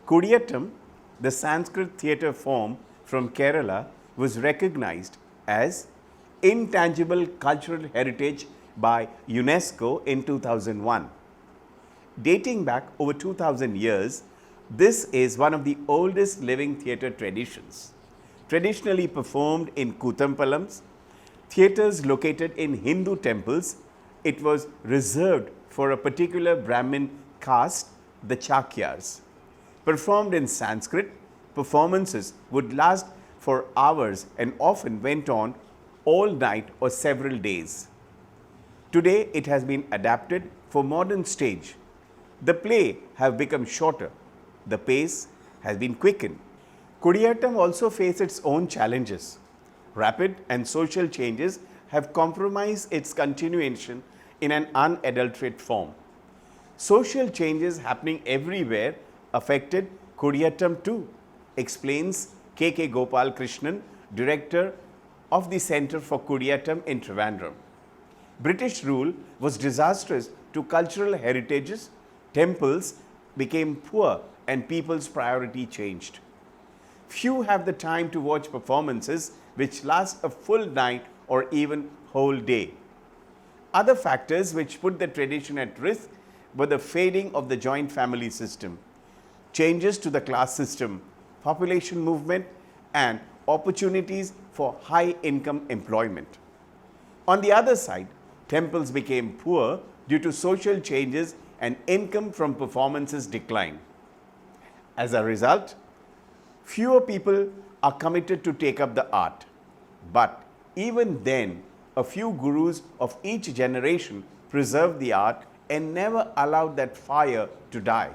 Kudiyattam, the Sanskrit theatre form from Kerala, was recognized as intangible cultural heritage by UNESCO in 2001. Dating back over 2000 years, this is one of the oldest living theatre traditions. Traditionally performed in Kuttampalams, theatres located in Hindu temples, it was reserved for a particular Brahmin caste, the Chakyars. Performed in Sanskrit, performances would last for hours and often went on all night or several days. Today, it has been adapted for modern stage. The play have become shorter. The pace has been quickened. Kudiyattam also faced its own challenges. Rapid and social changes have compromised its continuation in an unadulterated form. Social changes happening everywhere affected Kudiyattam too, explains K. Gopal Krishnan, director of the Center for Kudiyattam in Trivandrum. British rule was disastrous to cultural heritages, temples became poor and people's priority changed. Few have the time to watch performances which last a full night or even whole day. Other factors which put the tradition at risk were the fading of the joint family system, changes to the class system, population movement, and opportunities for high income employment. On the other side, temples became poor due to social changes and income from performances declined. As a result, fewer people are committed to take up the art. But even then, a few gurus of each generation preserved the art and never allowed that fire to die.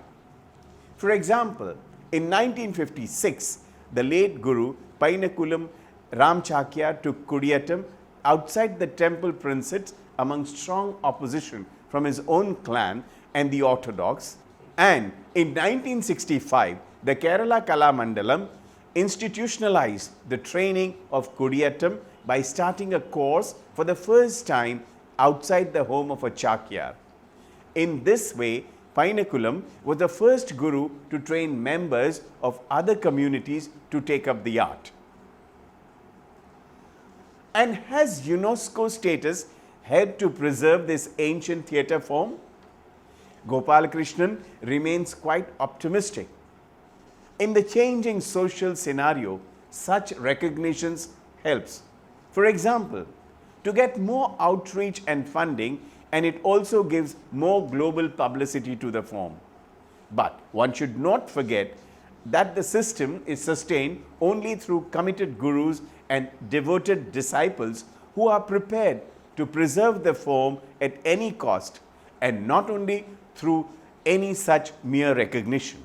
For example, in 1956, the late Guru Painakulam Ramchakyar took Kudiyattam outside the temple premises among strong opposition from his own clan and the Orthodox. And in 1965, the Kerala Kala Mandalam institutionalized the training of Kudiyattam by starting a course for the first time outside the home of a Chakyar. In this way, Painakulam was the first guru to train members of other communities to take up the art. And has UNESCO status helped to preserve this ancient theatre form? Gopal Krishnan remains quite optimistic. In the changing social scenario, such recognitions helps. For example, to get more outreach and funding, and it also gives more global publicity to the form. But one should not forget that the system is sustained only through committed gurus and devoted disciples who are prepared to preserve the form at any cost, and not only through any such mere recognition.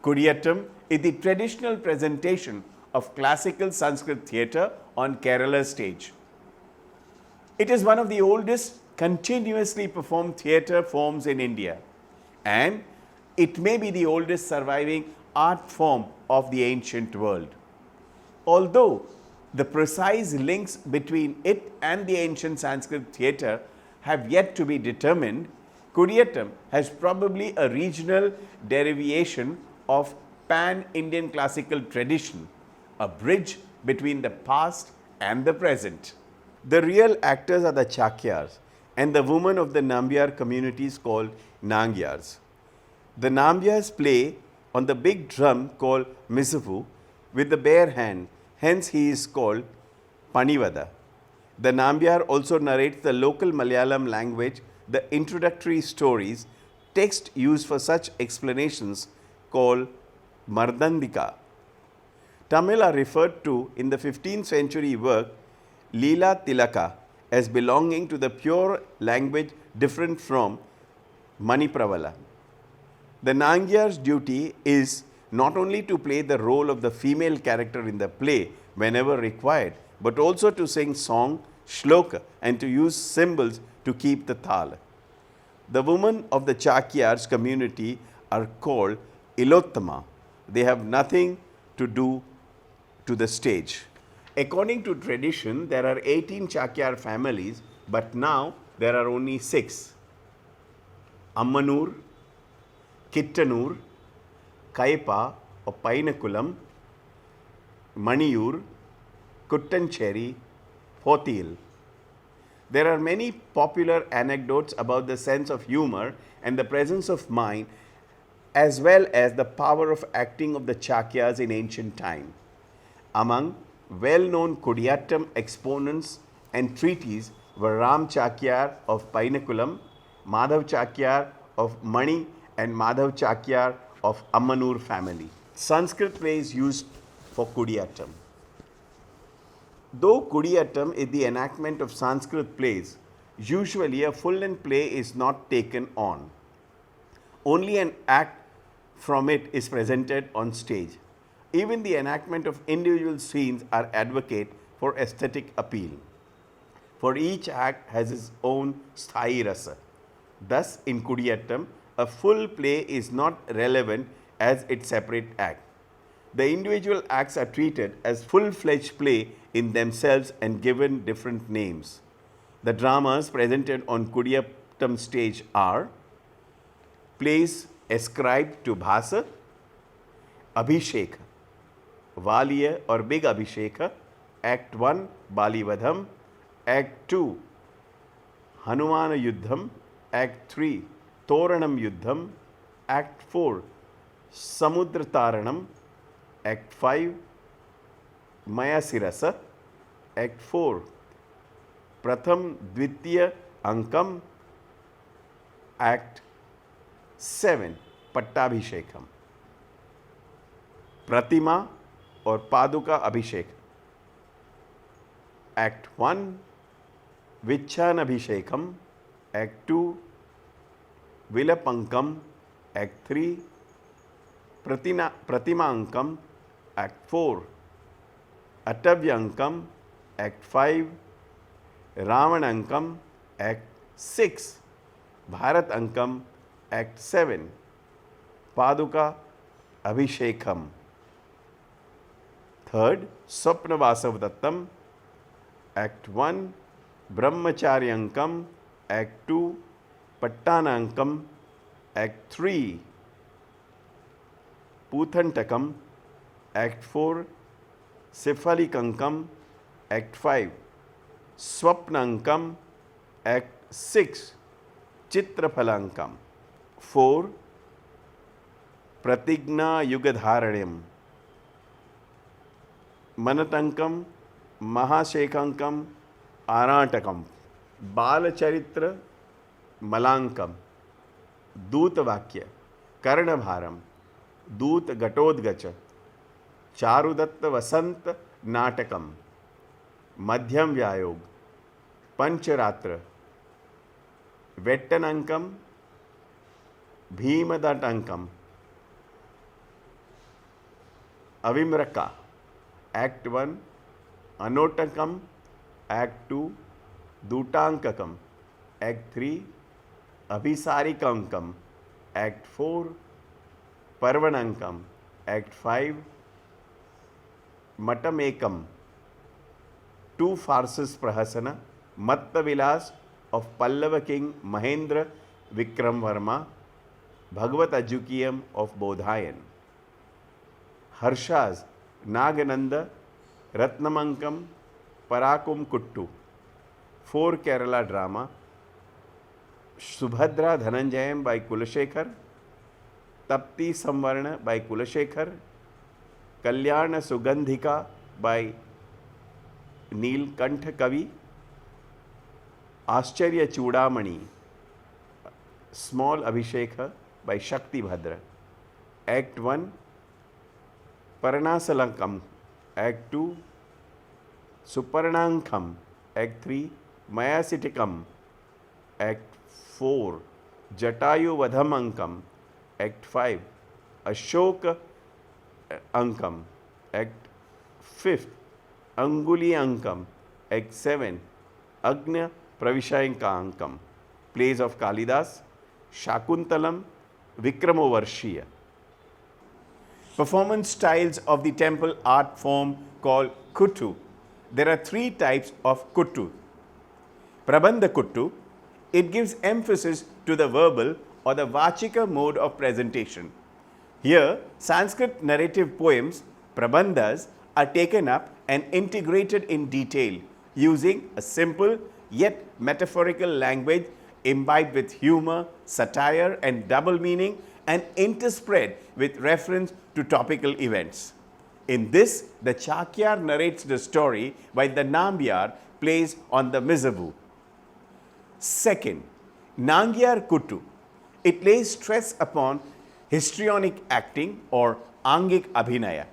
Kudiyattam is the traditional presentation of classical Sanskrit theatre on Kerala stage. It is one of the oldest continuously performed theatre forms in India, and it may be the oldest surviving art form of the ancient world. Although the precise links between it and the ancient Sanskrit theatre have yet to be determined, Kudiyattam has probably a regional derivation of pan-Indian classical tradition, a bridge between the past and the present. The real actors are the Chakyars and the women of the Nambyar communities called Nangyars. The Nambyars play on the big drum called Misavu with the bare hand, hence he is called Panivada. The Nambyar also narrates the local Malayalam language, the introductory stories, text used for such explanations called Mardandika. Tamil are referred to in the 15th century work Leela Tilaka as belonging to the pure language different from Manipravala. The Nangyar's duty is not only to play the role of the female character in the play whenever required, but also to sing song, shloka, and to use symbols to keep the thala. The women of the Chakyars community are called Ilottama. They have nothing to do to the stage. According to tradition, there are 18 Chakyar families, but now there are only 6. Ammanur, Kittanur, Kaipa or Painakulam, Maniyur, Kuttancherry, Pothil. There are many popular anecdotes about the sense of humor and the presence of mind, as well as the power of acting of the Chakyas in ancient time. Among well-known Kudiyattam exponents and treaties were Ram Chakyar of Painakulam, Madhav Chakyar of Mani, and Madhav Chakyar of Ammanur family. Sanskrit plays used for Kudiyattam. Though Kudiyattam is the enactment of Sanskrit plays, usually a full-length play is not taken on. Only an act from it is presented on stage. Even the enactment of individual scenes are advocate for aesthetic appeal. For each act has its own sthayi rasa. Thus, in Kudiyattam, a full play is not relevant as its separate act. The individual acts are treated as full-fledged play in themselves and given different names. The dramas presented on Kudiyattam stage are plays ascribed to Bhasa, Abhishek, Valiya or Big Abhisheka, Act 1, Balivadham, Act 2, Hanumana Yuddham, Act 3, Toranam Yuddham, Act 4, Samudra Taranam, Act 5, Mayasirasa, Act 4, Pratham Dvitiya Ankam, Act 7, Pattabhishekam. Pratima or Paduka Abhishek. Act 1, Vichan Abhishekam. Act 2, Vilapankam. Act 3, Pratima Ankam. Act 4, Atavyankam. Act 5, Ravanankam. Act 6, Bharat Ankam. Act 7, Paduka Abhishekam. Third, Swapna Vasavdattam. Act 1, Brahmacharyankam. Act 2, Pattanankam. Act 3, Puthantakam. Act 4, Sifalikankam. Act 5, Swapnankam. Act 6, Chitrapalankam. 4, Pratigna Yugadhararyam. Manatankam, Mahashekankam, Aratakam. Balacharitra Malankam. Dutavakya, Karnabharam, Dut Gatodgacha, Charudatta Vasant Natakam, Madhyam Vyayog, Pancharatra, Vettanankam, Bhimadattankam, Avimraka, Act 1, Anotakam, Act 2, Dutankakam, Act 3, Abhisarikankam, Act 4, Parvanankam, Act 5, Matamekam, 2 farces Prahasana, Matta Vilas of Pallava King Mahendra Vikram Varma, Bhagavat Ajukiyam of Bodhayan. Harshas Nagananda, Ratnamankam, Parakum Kuttu. 4 Kerala drama. Subhadra Dhananjayam by Kulashekar, Tapti Samvarna by Kulashekar, Kalyana Sugandhika by Neelkantha Kavi, Ascharya Chudamani, Small Abhisheka by Shakti Bhadra. Act 1, Paranasalankam. Act 2, Suparnankam. Act 3, Mayasitikam. Act 4, Jatayu Vadhamankam. Act 5, Ashoka Ankam. Act 5th, Anguli Ankam. Act 7, Agnya Pravishayanka Ankam. Plays of Kalidas, Shakuntalam, Vikramovarshiya. Performance styles of the temple art form called Kuttu. There are 3 types of Kuttu. Prabandha Kuttu, it gives emphasis to the verbal or the Vachika mode of presentation. Here, Sanskrit narrative poems, prabandhas, are taken up and integrated in detail using a simple yet metaphorical language imbibed with humor, satire, and double meaning, and interspread with reference to topical events. In this, the Chakyar narrates the story while the Nambyar plays on the Mizavu. Second, Nangyar Kuttu. It lays stress upon histrionic acting or Angik Abhinaya.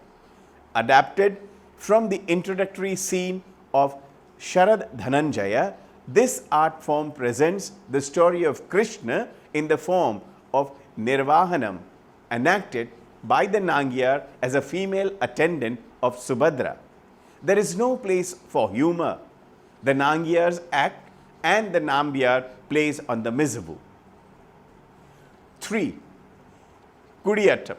Adapted from the introductory scene of Sharad Dhananjaya, this art form presents the story of Krishna in the form of Nirvahanam, enacted by the Nangyar as a female attendant of Subhadra. There is no place for humor. The Nangyars act and the Nambyar plays on the Mizavu. 3. Kudiyattam.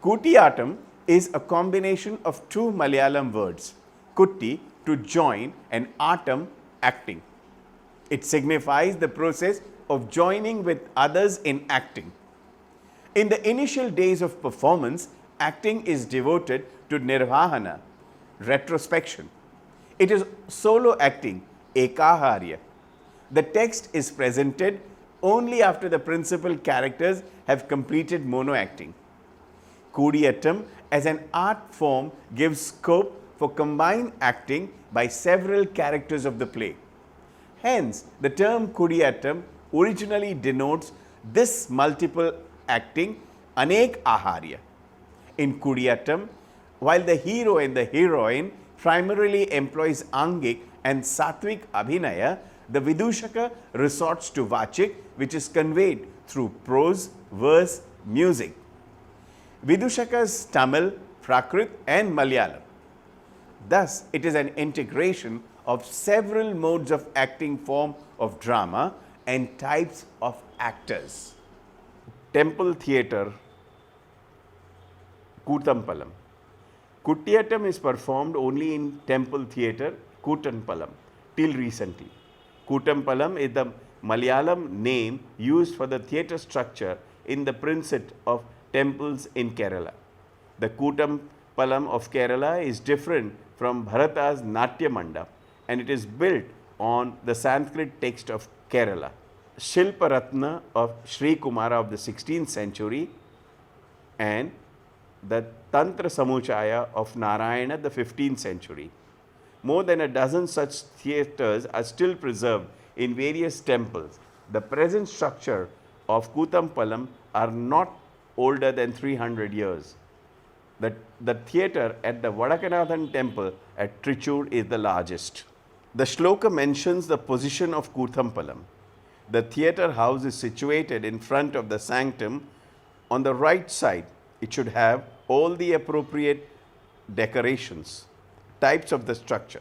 Kudiyattam is a combination of two Malayalam words, Kutti, to join, and Attam, acting. It signifies the process of joining with others in acting. In the initial days of performance, acting is devoted to nirvahana, retrospection. It is solo acting, ekaharya. The text is presented only after the principal characters have completed mono acting. Kudiyattam as an art form gives scope for combined acting by several characters of the play. Hence, the term Kudiyattam originally denotes this multiple acting, anek aharya. In Kudiyattam, while the hero and the heroine primarily employs Angik and Satvik Abhinaya, the Vidushaka resorts to Vachik, which is conveyed through prose, verse, music. Vidushaka's Tamil, Prakrit and Malayalam. Thus, it is an integration of several modes of acting form of drama and types of actors. Temple theatre, Kuttampalam. Kudiyattam is performed only in temple theatre, Kuttampalam, till recently. Kuttampalam is the Malayalam name used for the theatre structure in the princet of temples in Kerala. The Kuttampalam of Kerala is different from Bharata's Natya Mandap, and it is built on the Sanskrit text of Kerala. Shilparatna of Sri Kumara of the 16th century and the Tantra Samuchaya of Narayana the 15th century. More than a dozen such theatres are still preserved in various temples. The present structure of Kuttampalam are not older than 300 years. The theatre at the Vadakanathan temple at Trichur is the largest. The shloka mentions the position of Kuttampalam. The theatre house is situated in front of the sanctum. On the right side, it should have all the appropriate decorations. Types of the structure.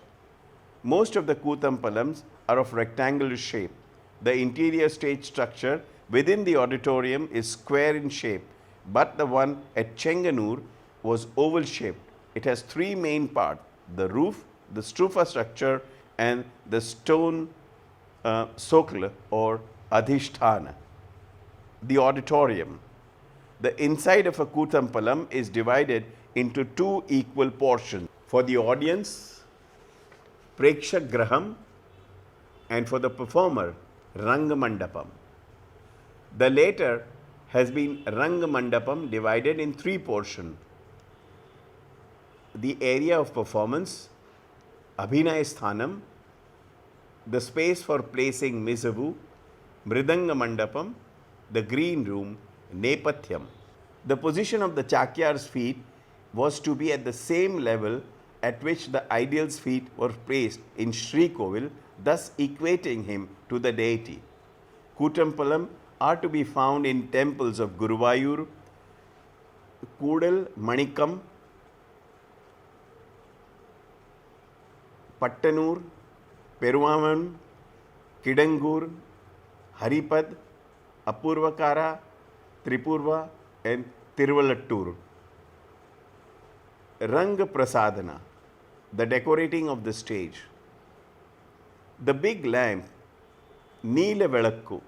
Most of the Kuttampalams are of rectangular shape. The interior stage structure within the auditorium is square in shape, but the one at Chenganur was oval shaped. It has three main parts: the roof, the stupa structure, and the stone sokla or adhishthana. The auditorium. The inside of a Kuttampalam is divided into two equal portions. For the audience, Prekshagraham, and for the performer, Rangamandapam. The latter has been Rangamandapam divided in three portions. The area of performance, Abhinaya Sthanam, the space for placing Mizavu, Mridanga Mandapam, the green room, Nepathyam. The position of the Chakyar's feet was to be at the same level at which the ideal's feet were placed in Sri Kovil, thus equating him to the deity. Kuttampalam are to be found in temples of Guruvayur, Kudal, Manikam, Pattanur, Peruvaman, Kidangur, Haripad, Apurvakara, Tripurva and Tiruvalattur. Ranga Prasadana, the decorating of the stage. The big lamp, Neela Velakku,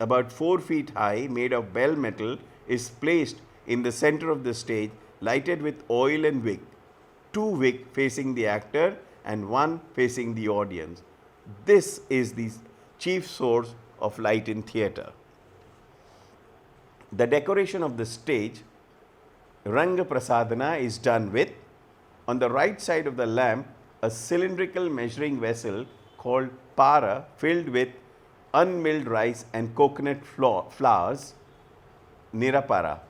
about 4 feet high, made of bell metal, is placed in the center of the stage, lighted with oil and wick, 2 wick facing the actor and 1 facing the audience. This is the chief source of light in theatre. The decoration of the stage, Ranga Prasadana, is done with, on the right side of the lamp, a cylindrical measuring vessel called PERA filled with unmilled rice and coconut flowers, Nirapara.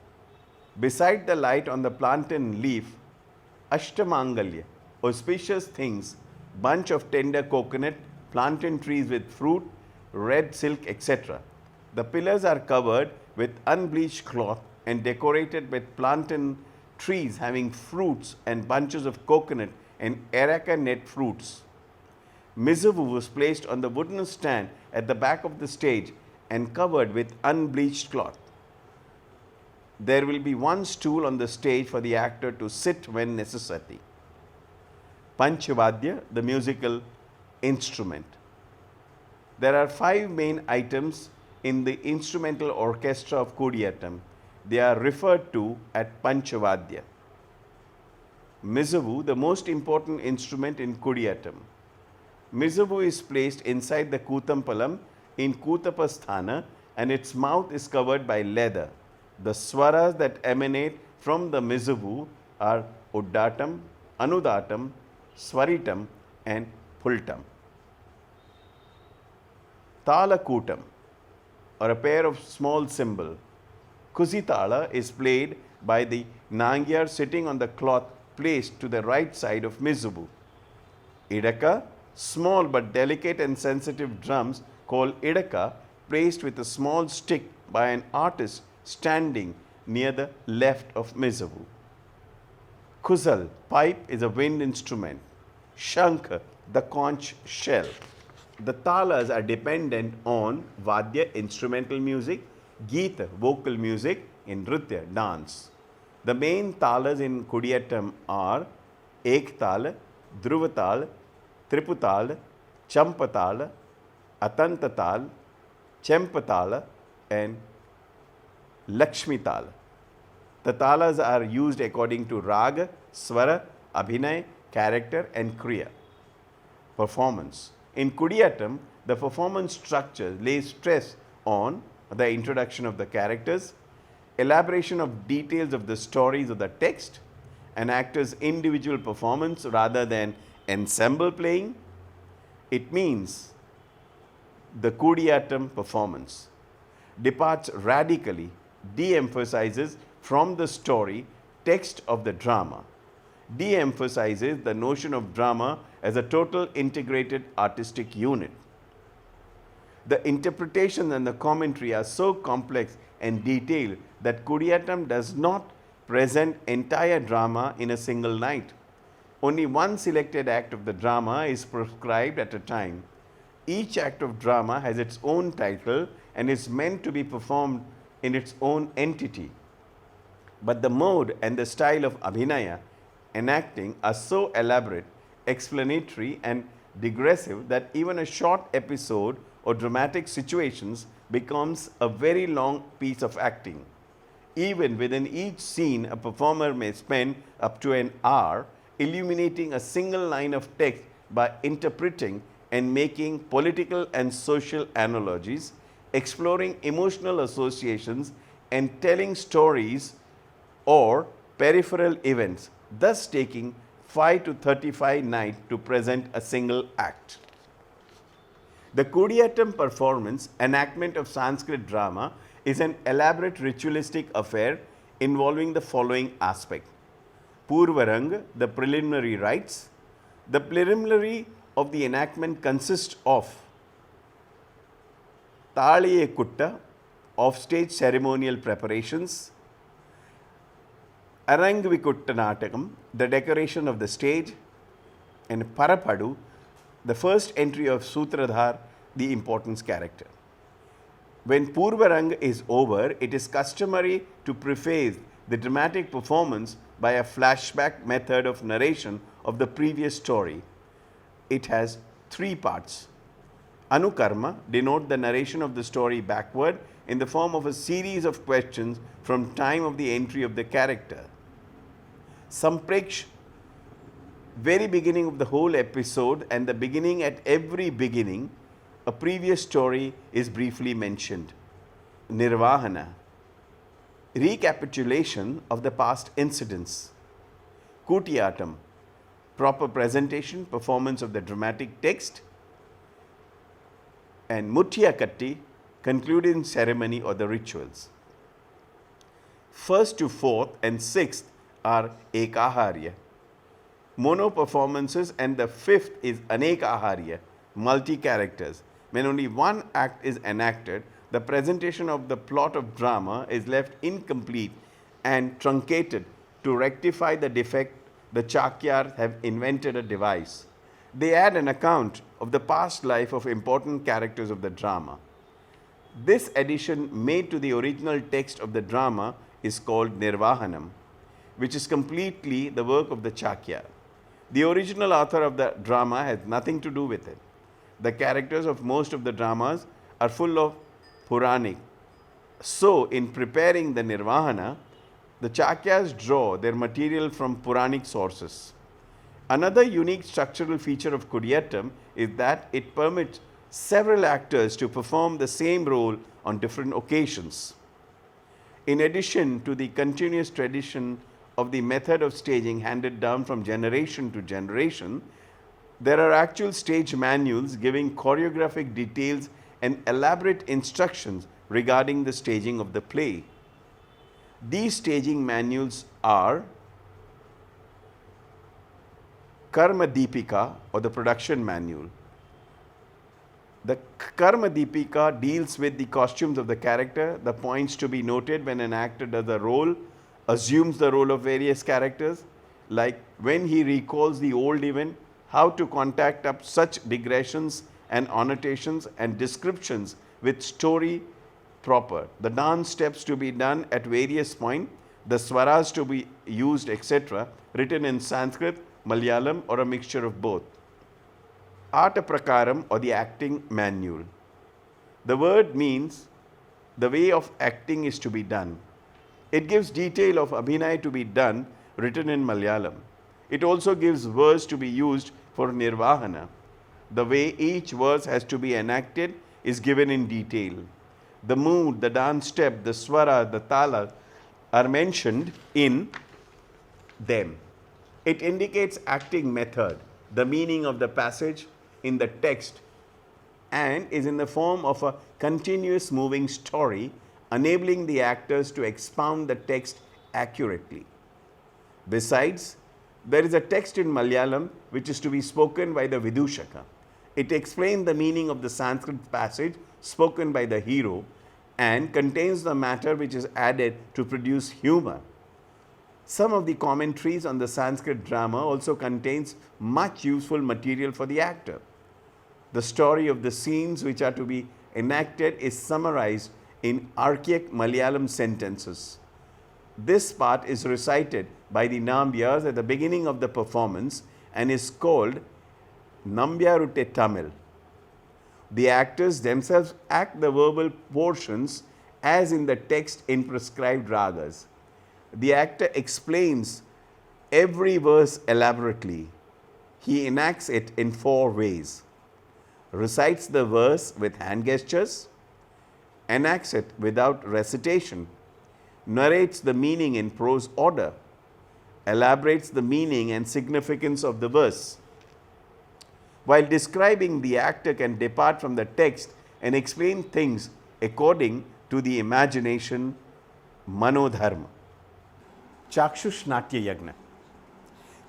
Beside the light on the plantain leaf, Ashtamangalya, auspicious things, bunch of tender coconut, plantain trees with fruit, red silk, etc. The pillars are covered with unbleached cloth and decorated with plantain trees having fruits and bunches of coconut and areca net fruits. Mizavu was placed on the wooden stand at the back of the stage and covered with unbleached cloth. There will be 1 stool on the stage for the actor to sit when necessary. Vadya, the musical instrument. There are 5 main items in the instrumental orchestra of Kudiyattam. They are referred to as Vadya. Mizavu, the most important instrument in Kudiyattam. Mizavu is placed inside the Kuttampalam in Kuttampasthana and its mouth is covered by leather. The swaras that emanate from the Mizavu are Uddatam, Anudatam, Swaritam and Pultam. Talakutam, or a pair of small cymbal. Kusitala is played by the Nangyar sitting on the cloth placed to the right side of Mizavu. Idaka, small but delicate and sensitive drums called Idaka, placed with a small stick by an artist standing near the left of Mizavu. Kuzal, pipe, is a wind instrument. Shankh, the conch shell. The talas are dependent on Vadya, instrumental music, Gita, vocal music, in Nritya, dance. The main talas in Kudiyattam are Ektal, Dhruvatal, Triputal, Champatal, Atantatal, Chempatal and Lakshmital. The talas are used according to raga, swara, abhinay, character and kriya. Performance. In Kudiyattam, the performance structure lays stress on the introduction of the characters, elaboration of details of the stories of the text, an actor's individual performance rather than ensemble playing. It means the Kudiyattam performance departs radically, de-emphasizes from the story text of the drama, de-emphasizes the notion of drama as a total integrated artistic unit. The interpretation and the commentary are so complex and detailed that Kudiyattam does not present entire drama in a single night. Only 1 selected act of the drama is prescribed at a time. Each act of drama has its own title and is meant to be performed in its own entity. But the mode and the style of abhinaya, enacting, are so elaborate, explanatory and digressive that even a short episode or dramatic situations becomes a very long piece of acting. Even within each scene, a performer may spend up to an hour illuminating a single line of text by interpreting and making political and social analogies, exploring emotional associations and telling stories or peripheral events, thus taking 5 to 35 nights to present a single act. The Kudiyattam performance, enactment of Sanskrit drama, is an elaborate ritualistic affair involving the following aspect. Purvarang, the preliminary rites. The preliminary of the enactment consists of Taliye Kutta, offstage ceremonial preparations, Arangvikutta Natakam, the decoration of the stage, and Parapadu, the first entry of Sutradhar, the importance character. When Purvarang is over, it is customary to preface the dramatic performance by a flashback method of narration of the previous story. It has 3 parts. Anukarma denote the narration of the story backward in the form of a series of questions from time of the entry of the character. Sampreksh, very beginning of the whole episode and the beginning at every beginning, a previous story is briefly mentioned. Nirvahana, recapitulation of the past incidents. Kudiyattam, proper presentation, performance of the dramatic text. And Muttiyakatti, concluding ceremony or the rituals. First to fourth and sixth are Ekaharya, mono performances, and the fifth is Anekaharya, multi characters. When only one act is enacted, the presentation of the plot of drama is left incomplete and truncated. To rectify the defect, the Chakyars have invented a device. They add an account of the past life of important characters of the drama. This addition made to the original text of the drama is called Nirvahanam, which is completely the work of the Chakyar. The original author of the drama has nothing to do with it. The characters of most of the dramas are full of Puranic. So, in preparing the Nirvahana, the Chakyas draw their material from Puranic sources. Another unique structural feature of Kudiyattam is that it permits several actors to perform the same role on different occasions. In addition to the continuous tradition of the method of staging handed down from generation to generation, there are actual stage manuals giving choreographic details and elaborate instructions regarding the staging of the play. These staging manuals are Karma Deepika, or the production manual. The Karma Deepika deals with the costumes of the character, the points to be noted when an actor does a role, assumes the role of various characters, like when he recalls the old event, how to contact up such digressions and annotations and descriptions with story proper, the dance steps to be done at various points, the swaras to be used, etc., written in Sanskrit, Malayalam, or a mixture of both. Arta Prakaram, or the acting manual. The word means the way of acting is to be done. It gives detail of Abhinay to be done, written in Malayalam. It also gives verse to be used for Nirvahana. The way each verse has to be enacted is given in detail. The mood, the dance step, the swara, the tala are mentioned in them. It indicates acting method, the meaning of the passage in the text, and is in the form of a continuous moving story, enabling the actors to expound the text accurately. Besides, there is a text in Malayalam which is to be spoken by the Vidushaka. It explains the meaning of the Sanskrit passage spoken by the hero and contains the matter which is added to produce humor. Some of the commentaries on the Sanskrit drama also contains much useful material for the actor. The story of the scenes which are to be enacted is summarized in archaic Malayalam sentences. This part is recited by the Nambyars at the beginning of the performance and is called Nambyarute Tamil. The actors themselves act the verbal portions as in the text in prescribed ragas. The actor explains every verse elaborately. He enacts it in 4 ways. Recites the verse with hand gestures, enacts it without recitation, narrates the meaning in prose order, elaborates the meaning and significance of the verse. While describing, the actor can depart from the text and explain things according to the imagination, manodharma. Chakshush Natya Yagna.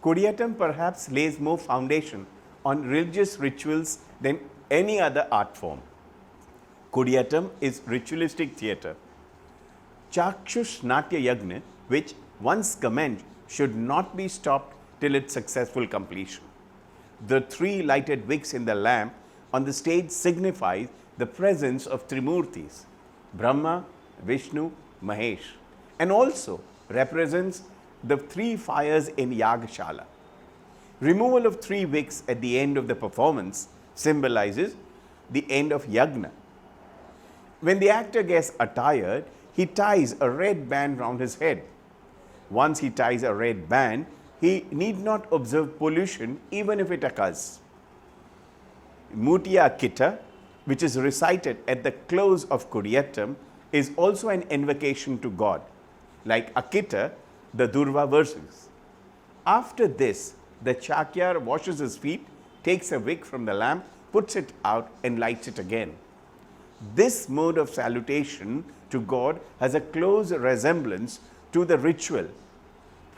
Kudiyattam perhaps lays more foundation on religious rituals than any other art form. Kudiyattam is ritualistic theatre. Chakshush Natya Yagna, which once commenced, should not be stopped till its successful completion. The 3 lighted wicks in the lamp on the stage signify the presence of Trimurtis, Brahma, Vishnu, Mahesh, and also represents the 3 fires in Yagashala. Removal of 3 wicks at the end of the performance symbolizes the end of yagna. When the actor gets attired, he ties a red band round his head. Once he ties a red band, he need not observe pollution even if it occurs. Mutiya Kitta, which is recited at the close of Kudiyattam, is also an invocation to God, like Akitta, the Durva verses. After this, the Chakyar washes his feet, takes a wick from the lamp, puts it out and lights it again. This mode of salutation to God has a close resemblance to the ritual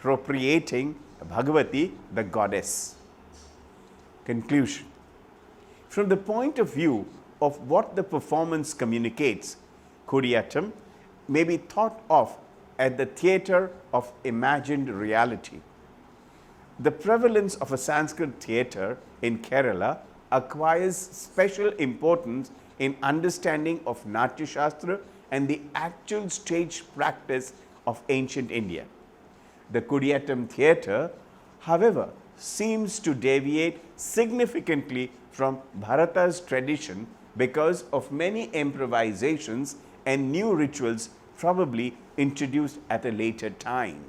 appropriating Bhagavati, the goddess. Conclusion. From the point of view of what the performance communicates, Kudiyattam may be thought of as the theatre of imagined reality. The prevalence of a Sanskrit theatre in Kerala acquires special importance in understanding of Natya Shastra and the actual stage practice of ancient India. The Kudiyattam theatre, however, seems to deviate significantly from Bharata's tradition because of many improvisations and new rituals probably introduced at a later time.